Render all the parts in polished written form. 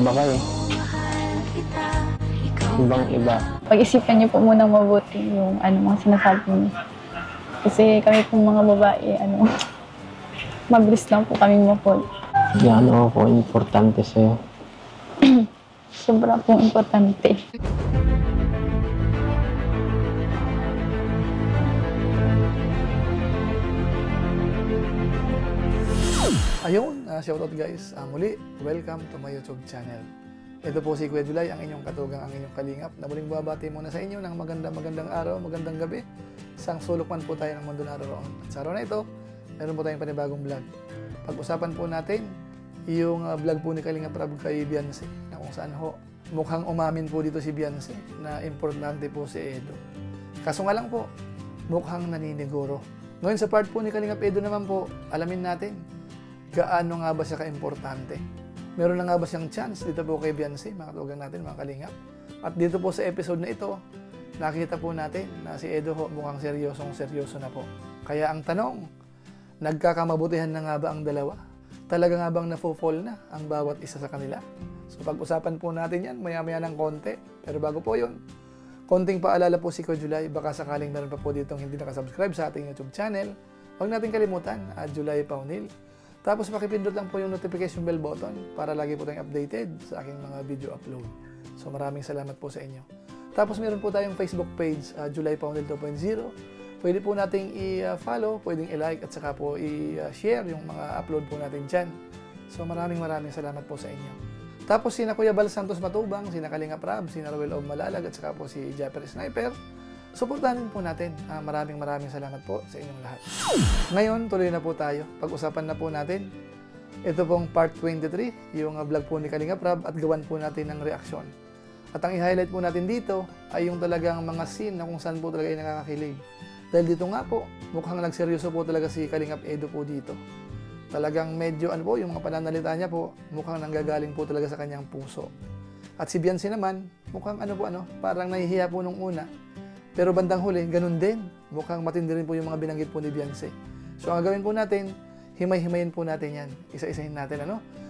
Iba kayo. Ibang iba. Pag-isipan niyo po muna mabuti yung mga sinasabi niyo. Kasi kami pong mga babae, mabilis lang po kami ma-fall. Yan ako importante sa'yo. Sobra pong importante. Ayun, shoutout guys. Muli, welcome to my YouTube channel. Ito po si Kuya Julay, ang inyong katugang, ang inyong kalingap, na muling babati muna sa inyo ng magandang araw, magandang gabi. Isang sulok man po tayo ng mundo naroon. At sa araw na ito, meron po tayong panibagong vlog. Pag-usapan po natin yung vlog po ni Kalingap Rab kay Beyonce, na kung saan ho, mukhang umamin po dito si Beyonce na importante po si Edo. Kaso nga lang po, mukhang naniniguro. Ngayon sa part po ni Kalingap Edo naman po, alamin natin gaano nga ba siya ka-importante. Meron na nga ba siyang chance dito po kay Beyonce, mga katugang natin, mga kalingap. At dito po sa episode na ito, nakita po natin na si Edo ho mukhang seryoso na po. Kaya ang tanong, nagkakamabutihan na nga ba ang dalawa? Talaga nga bang nafo-fall na ang bawat isa sa kanila? So pag-usapan po natin yan, maya-maya ng konti. Pero bago po yun, konting paalala po si Kuya Julay, baka sakaling meron pa po ditong hindi nakasubscribe sa ating YouTube channel, huwag natin kalimutan, Julay Paunil. Tapos pakipindot lang po yung notification bell button para lagi po tayong updated sa aking mga video upload. So maraming salamat po sa inyo. Tapos meron po tayong Facebook page, Julay Paunil 2.0. Pwede po nating i-follow, pwedeng i-like at saka po i-share yung mga upload po natin dyan. So maraming salamat po sa inyo. Tapos sina Kuya Bal Santos Matubang, sina Kalingap Rab, sina Roel O Malalag at saka po si Japper Sniper. Suportahan po natin. Maraming salamat po sa inyong lahat. Ngayon, tuloy na po tayo. Pag-usapan na po natin. Ito pong part 23, yung vlog po ni Kalingap Rab at gawan po natin ng reaksyon. At ang i-highlight po natin dito ay yung talagang mga scene na kung saan po talaga ay nakakakilig. Dahil dito nga po, mukhang nagseryoso po talaga si Kalingap Edo po dito. Talagang medyo yung mga pananalita niya po, mukhang nanggagaling po talaga sa kanyang puso. At si Beyonce naman, mukhang parang nahihiya po nung una. Pero bandang huli, ganun din. Mukhang matindi rin po yung mga binanggit po ni Beyonce. So ang gawin po natin, himay-himayin po natin yan. Isa-isahin natin,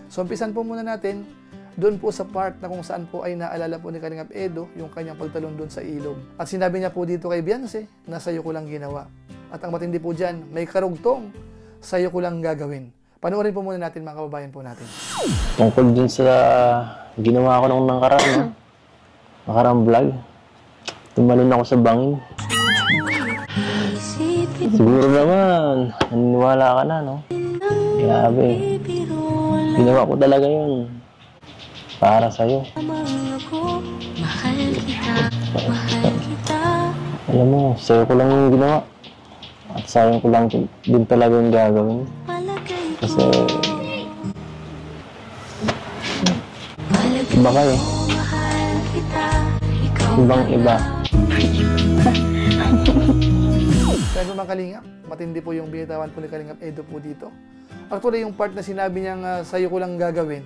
So umpisan po muna natin doon po sa part na kung saan po ay naalala po ni Kalingap Edo yung kanyang pagtalon doon sa ilog. At sinabi niya po dito kay Beyonce na sa'yo ko lang ginawa. At ang matindi po dyan, may karugtong, sa'yo ko lang gagawin. Panoorin po muna natin mga kababayan po natin. Tungkol dun sa ginawa ko nung nakaraang vlog. Tumalon ako sa bangin. Siguro naman, naniniwala ka na, no? Grabe. Ginawa ko talaga yun. Para sa'yo. Alam mo, sa'yo ko lang yung ginawa. At sa'yo ko lang din talaga yung gagawin. Kasi iba kayo. Ibang iba. Kaya mga kalingap, matindi po yung binitawan po ni Kalingap Edo po dito. Actually, yung part na sinabi niyang sa'yo ko lang gagawin,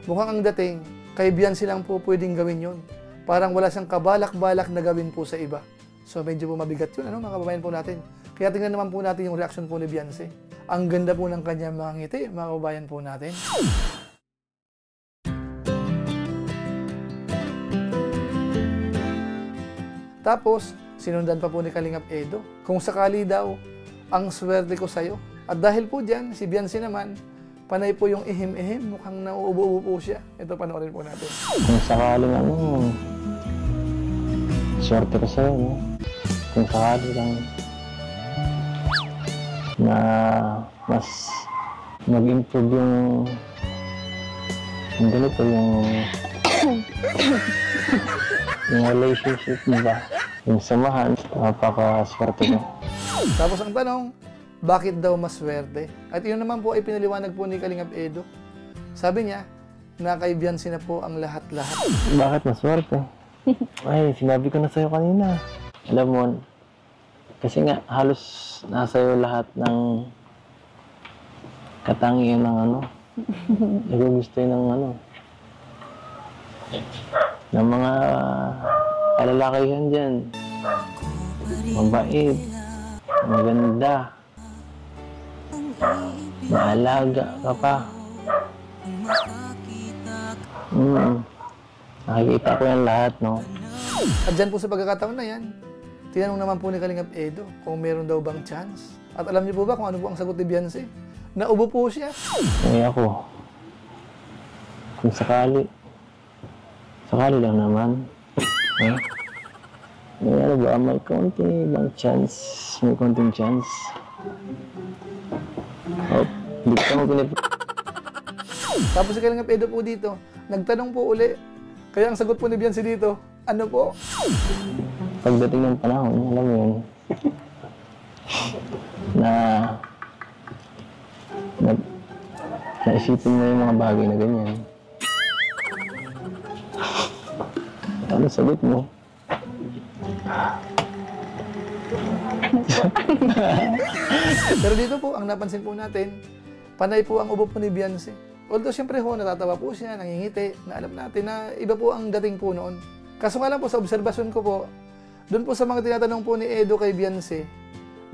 mukhang ang dating, kay Beyonce lang po pwedeng gawin yun. Parang wala siyang kabalak-balak na gawin po sa iba. So medyo po mabigat yun, mga kababayan po natin. Kaya tingnan naman po natin yung reaction po ni Beyonce. Ang ganda po ng kanyang mga ngiti, mga kababayan po natin. Tapos, sinundan pa po ni Kalingap Edo, kung sakali daw, ang swerte ko sa'yo. At dahil po dyan, si Beyonce naman, panay po yung ihim-ihim, mukhang nauubo-ubo po siya. Ito, panoorin po natin. Kung sakaling swerte ko sa'yo, no? Kung sakali lang na mas mag-improve yung ganito, yung relationship, diba? Yung samahan, napaka-swerte ko. Tapos ang tanong, bakit daw maswerte? At yun naman po ay pinaliwanag po ni Kalingap Edo. Sabi niya, na kay Beyonce na po ang lahat-lahat. Bakit maswerte? Ay, sinabi ko na sa'yo kanina. Alam mo, kasi nga halos nasa iyo lahat ng katangian ng nagugustuhin ng mga kalalakihan dyan. Mabait, maganda, maalaga ka pa. Nakikita ko yan lahat, no? At dyan po sa pagkakataon na yan, tinanong naman po ni Kalingap Edo kung meron daw bang chance. At alam niyo po ba kung ano po ang sagot ni Beyonce? Naubo po siya. Eh ako, kung sakali lang naman, eh, may ano ba, may konting chance. Oh, hindi ka mo Tapos si Kalingap Edo po dito, nagtanong po uli. Kaya ang sagot po ni Beyonce dito, ano po? Pagdating ng panahon, alam mo yun, naisipin mo yung mga bagay na ganyan. Ano sagot mo? Pero dito po, ang napansin po natin, panay po ang ubo po ni Beyonce. Although siyempre ho, natatawa po siya, nangingiti, na alam natin na iba po ang dating po noon. Kaso nga lang po, sa obserbasyon ko po, doon po sa mga tinatanong po ni Edo kay Beyonce,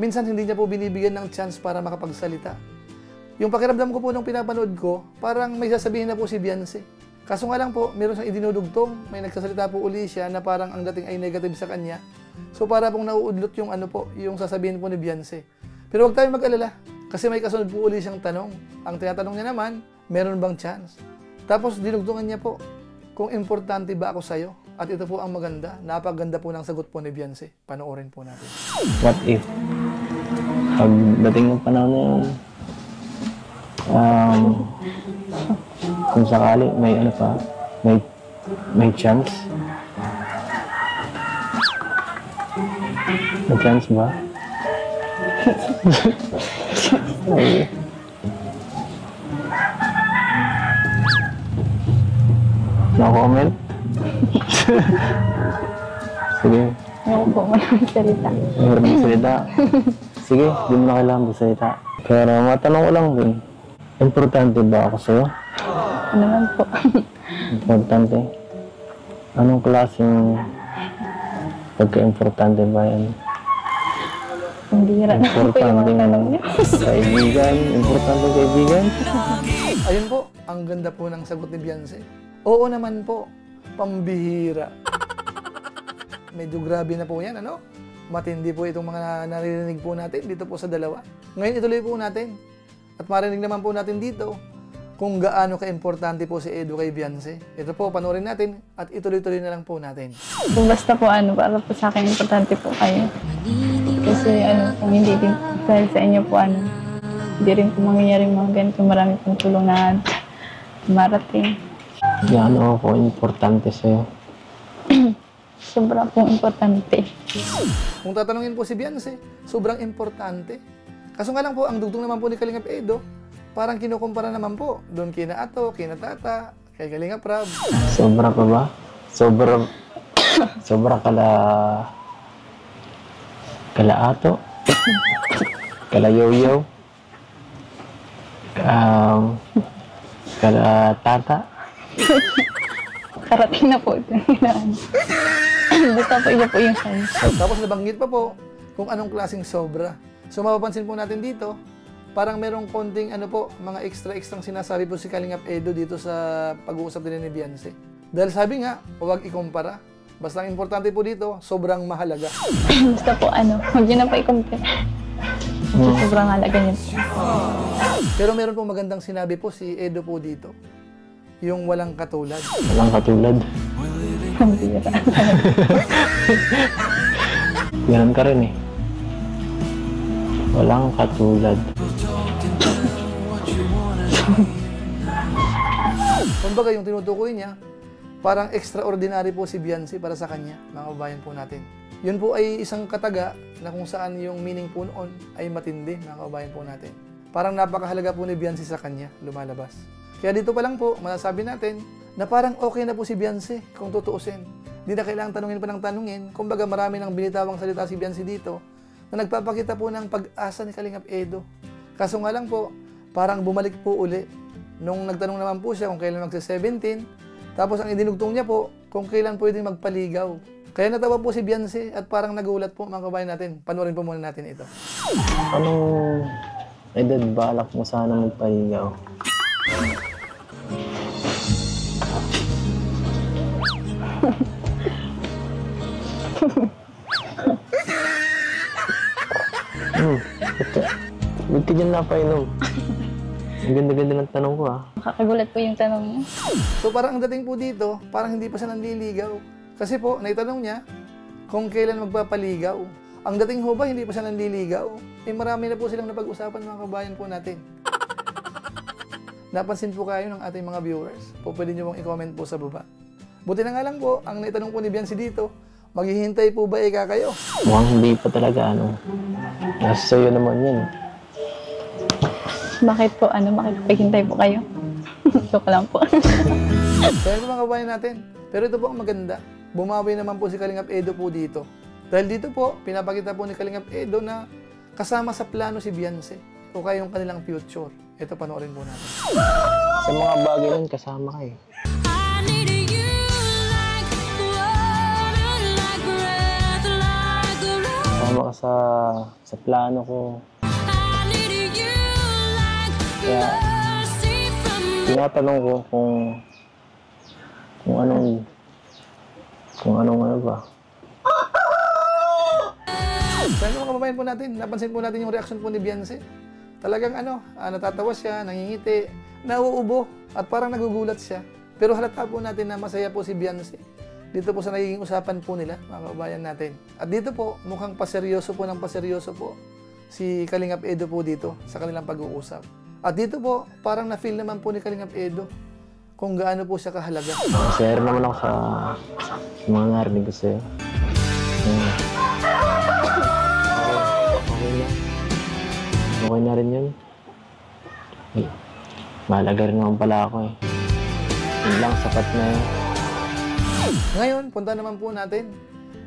minsan hindi niya po binibigyan ng chance para makapagsalita. Yung pakiramdam ko po nung pinapanood ko, parang may sasabihin na po si Beyonce. Kaso nga lang po, meron siyang idinudugtong, may nagsasalita po uli siya na parang ang dating ay negative sa kanya. So para pong nauudlot yung ano po, yung sasabihin po ni Beyonce. Pero huwag tayong mag-alala, kasi may kasunod po uli siyang tanong. Ang tinatanong niya naman, meron bang chance? Tapos dinugtungan niya po, kung importante ba ako sa'yo? At ito po ang maganda, napaganda po ng sagot po ni Beyonce. Panoorin po natin. What if, pagdating ng panahon na yun, kung sakali, may ano pa, may chance? May chance ba? Okay. No comment? Sige. Ayoko po magsalita. Mahirap magsalita. Sige, di mo na kailangan magsalita. Pero matanong ko lang din, importante ba ako sa'yo? Ano naman po? Importante? Anong klaseng pagka-importante ba yan? Hindi rin po yung mga tanong niya. Kaibigan? Importante kaibigan? Ayun po, ang ganda po ng sagot ni Beyonce. Oo naman po, pambihira. Medyo grabe na po yan, ano? Matindi po itong mga naririnig po natin dito po sa dalawa. Ngayon ituloy po natin. At marinig naman po natin dito kung gaano ka-importante po si Edo kay Beyonce. Ito po, panoorin natin at ituloy-tuloy na lang po natin. Kung basta po para po sa akin, importante po kayo. Kasi kung hindi din dahil sa inyo po hindi rin po mangyayaring mga ganito. Marami pong tulong na marating. Gaano ako importante sa'yo? Sobrang pong importante. Kung tatanungin po si Beyonce, sobrang importante. Kaso nga lang po, ang dugtong naman po ni Kalingap Edo, parang kinukumpara naman po doon kina Ato, kina Tata, kay Kalingap Rab. Sobra pa ba? Sobra kala Ato, kala Yoyo, kala Tata. Karating na po ito. Basta po iba po yung size. Tapos nabanggit pa po kung anong klaseng sobra. So mapapansin po natin dito, parang merong konting mga extra-extrang sinasabi po si Kalingap Edo dito sa pag-uusap din ni Beyonce. Dahil sabi nga, huwag ikumpara. Basta ang importante po dito, sobrang mahalaga. Basta po huwag yun na po i-compare. Sobrang halaga niya po. Pero meron po magandang sinabi po si Edo po dito. Yung walang katulad. Walang katulad. Ang bira. Ganun ka rin eh. Walang katulad. Kumbaga yung tinutukoy niya, parang extraordinary po si Beyonce para sa kanya, mga kabayan po natin. Yun po ay isang kataga na kung saan yung meaning po noon ay matindi, mga kabayan po natin. Parang napakahalaga po ni Beyonce sa kanya, lumalabas. Kaya dito pa lang po, masasabi natin na parang okay na po si Beyonce kung tutuusin. Hindi na kailangang tanungin pa ng tanungin. Kumbaga marami ng binitawang salita si Beyonce dito na nagpapakita po ng pag-asa ni Kalingap Edo. Kaso nga lang po, parang bumalik po uli. Nung nagtanong naman po siya kung kailan magsa-17, tapos ang idinugtong niya po kung kailan pwedeng magpaligaw. Kaya natawa po si Beyonce at parang nagulat po mga kabayan natin. Panoorin po muna natin ito. Anong edad balak mo sana magpaligaw? Ba't ka dyan napainom? Ang ganda-ganda ng tanong ko, ah. Nakakagulat po yung tanong niyo. So parang ang dating po dito, parang hindi pa siya nanliligaw. Kasi po, naitanong niya kung kailan magpapaligaw. Ang dating ho ba, hindi pa siya nanliligaw? Eh marami na po silang napag-usapan mga kabayan po natin. Napansin po kayo ng ating mga viewers? Po pwede nyo pong i-comment po sa baba. Buti na nga lang po, ang naitanong po ni Biancy dito, maghihintay po ba ika kayo? Mukhang hindi pa talaga, ano. Nasa sa'yo naman yan. Bakit po, bakit paghintay po kayo? Joke lang po. Kaya po mga kabayan natin. Pero ito po ang maganda. Bumawi naman po si Kalingap Edo po dito. Dahil dito po, pinapakita po ni Kalingap Edo na kasama sa plano si Biancy o kaya yung kanilang future. Ito, panoorin po natin. Sa mga bagay nun, kasama ka eh. Kasama ka sa plano ko. Kaya, tinatanong ko kung anong ano ba. Kaya mga kababayan po natin, napansin po natin yung reaction po ni Biancy. Talagang natatawa siya, nangingiti, nauubo, at parang nagugulat siya. Pero halata po natin na masaya po si Biancy. Dito po sa nagiging usapan po nila, mga kababayan natin. At dito po, mukhang paseryoso po si Kalingap Edo po dito sa kanilang pag-uusap. At dito po, parang na-feel naman po ni Kalingap Edo kung gaano po siya kahalaga. Share naman ako sa mga narinig ko sa'yo. Okay na rin yun. Mahalaga rin naman pala ako eh. Yun lang, sapat na yun. Ngayon, punta naman po natin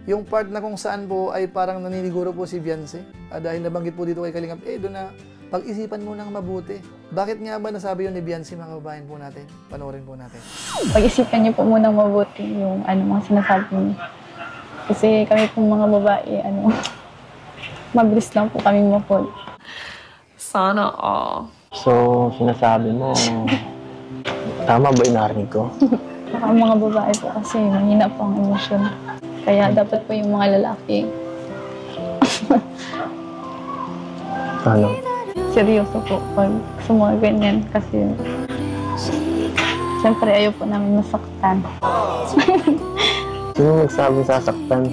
yung part na kung saan po ay parang naniniguro po si Biancy. Dahil nabanggit po dito kay Kalingap Edo na pag-isipan mo nang mabuti. Bakit nga ba nasabi yun ni Biancy, mga kababayan po natin? Panoorin po natin. Pag-isipan niyo po munang mabuti yung mga sinasabi niyo. Kasi kami pong mga babae, mabilis lang po kami ma-fall. Sana all. So, sinasabi mo, tama ba yung narinig ko? Saka ang mga babae po kasi mahina po ang emosyon. Kaya dapat po yung mga lalaki Ano? seryoso po pag sa mga ganyan kasi siyempre ayaw po namin masaktan. Sino nagsabing sasaktan?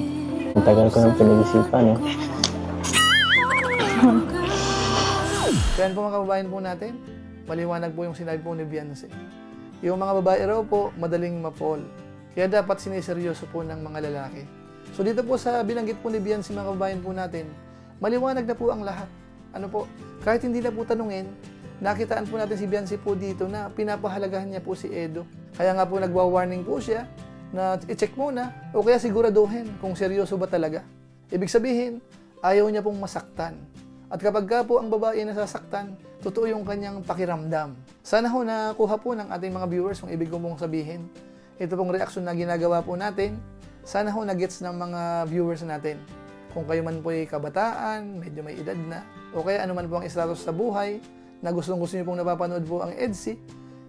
Ang tagal ko ng pinag-isipan eh. Kaya po mga kababayan po natin, maliwanag po yung sinabi po ni Biancy. Yung mga babae raw po, madaling ma-fall. Kaya dapat siniseryoso po ng mga lalaki. So dito po sa binanggit po ni Biancy, mga kababayan po natin, maliwanag na po ang lahat. Ano po, kahit hindi na po tanungin, nakitaan po natin si Biancy po dito na pinapahalagahan niya po si Edo. Kaya nga po nagwa-warning po siya na i-check muna o kaya siguraduhin kung seryoso ba talaga. Ibig sabihin, ayaw niya pong masaktan. At kapag ka po ang babae nasasaktan, totoo yung kanyang pakiramdam. Sana ho nakuha po ng ating mga viewers kung ibig ko pong sabihin. Ito pong reaksyon na ginagawa po natin, sana ho na-gets ng mga viewers natin. Kung kayo man po ay kabataan, medyo may edad na, o kaya ano man po ang status sa buhay, na gusto niyo pong napapanood po ang EDSI,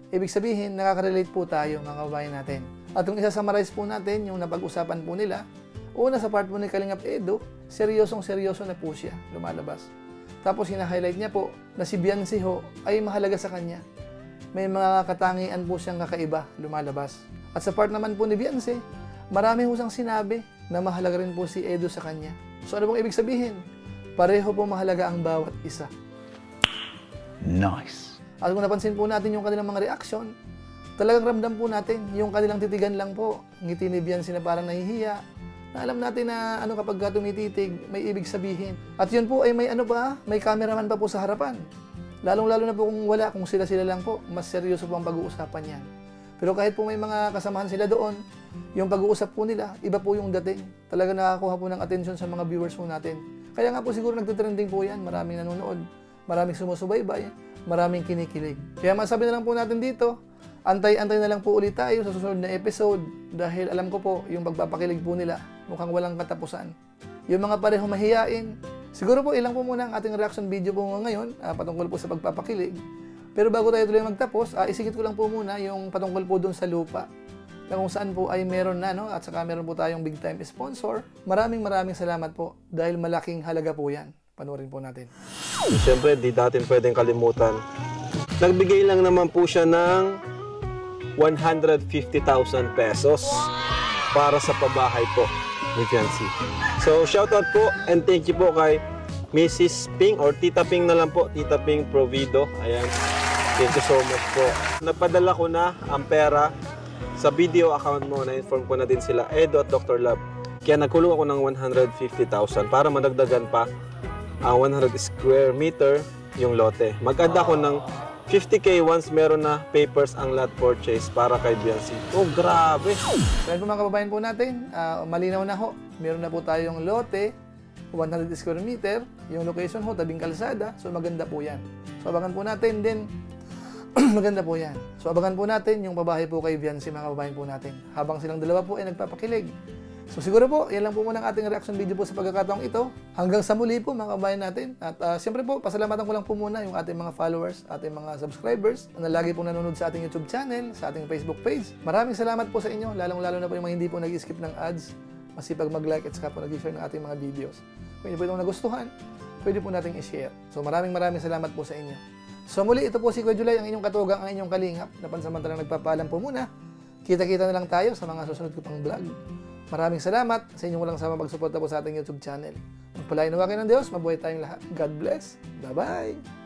ibig sabihin, nakaka-relate po tayo mga kababayan natin. At kung isa-summarize po natin yung napag-usapan po nila, una sa part po ni Kalingap Edo, seryosong-seryoso na po siya lumalabas. Tapos hina-highlight niya po na si Biancy ho ay mahalaga sa kanya. May mga katangian po siyang kakaiba lumalabas. At sa part naman po ni Biancy, marami ho siyang sinabi na mahalaga rin po si Edo sa kanya. So ano pong ibig sabihin? Pareho po mahalaga ang bawat isa. Nice. At kung napansin po natin yung kanilang mga reaksyon, talagang ramdam po natin yung kanilang titigan lang po. Ngiti ni Biancy na parang nahihiya. Na alam natin na kapag tumititig, may ibig sabihin. At yun po ay may cameraman pa po sa harapan. Lalong-lalo na po kung sila-sila lang po, mas seryoso po ang pag-uusapan yan. Pero kahit po may mga kasamahan sila doon, yung pag-uusap po nila, iba po yung dating. Talaga nakakuha po ng atensyon sa mga viewers po natin. Kaya nga po siguro nagtitrending po yan, maraming nanonood, maraming sumusubaybay, maraming kinikilig. Kaya masabi na lang po natin dito, antay-antay na lang po ulit tayo sa susunod na episode dahil alam ko po yung pagpapakilig po nila mukhang walang katapusan. Yung mga pareho mahiyain, siguro po ilang po muna ang ating reaction video po ngayon patungkol po sa pagpapakilig. Pero bago tayo tuloy magtapos, isingit ko lang po muna yung patungkol po dun sa lupa. na kung saan po ay meron na, no? At saka meron po tayong big time sponsor. Maraming salamat po dahil malaking halaga po yan. Panoorin po natin. Siyempre, di natin pwedeng kalimutan. Nagbigay lang naman po siya ng 150,000 pesos para sa pabahay po ni Fiancé. So, shoutout po and thank you po kay Mrs. Ping or Tita Ping na lang po, Tita Ping Provido. Ayan. Thank you so much po. Napadala ko na ang pera sa video account mo, na-inform ko na din sila, Edo at Dr. Love. Kaya nagkulong ako ng 150,000 para madagdagan pa ang 100 square meter yung lote. Mag-add ako ng 50K once meron na papers ang lot purchase para kay Fiancé. Oh, grabe! Kaya po mga kababayan po natin, malinaw na ho. Meron na po tayong lote, 100 square meter, yung location ho, tabing kalsada. So maganda po yan. So abangan po natin din. Maganda po yan. So abangan po natin yung pabahay po kay Fiancé, mga kababayan po natin. Habang silang dalawa po ay nagpapakilig. So siguro po, yan lang po muna ang ating reaction video po sa pagkakataong ito. Hanggang sa muli po mga kababayan natin. At siyempre po, pasalamatan ko lang po muna yung ating mga followers, ating mga subscribers na lagi pong nanonood sa ating YouTube channel, sa ating Facebook page. Maraming salamat po sa inyo, lalong-lalo na po yung mga hindi po nag-skip ng ads. Masipag mag-like at saka po nag-share ng ating mga videos. Kung hindi po itong nagustuhan, pwede po nating i-share. So maraming salamat po sa inyo. So muli, ito po si Kuya Julay, ang inyong katugang, ang inyong kalingap, na pansamantalang nagpapaalam po muna. Kita-kita na lang tayo sa mga susunod ko pang vlog. Maraming salamat sa inyong walang sama pagsuporta po sa ating YouTube channel. Magpalain nawa kayo ng Diyos, mabuhay tayong lahat. God bless. Bye-bye!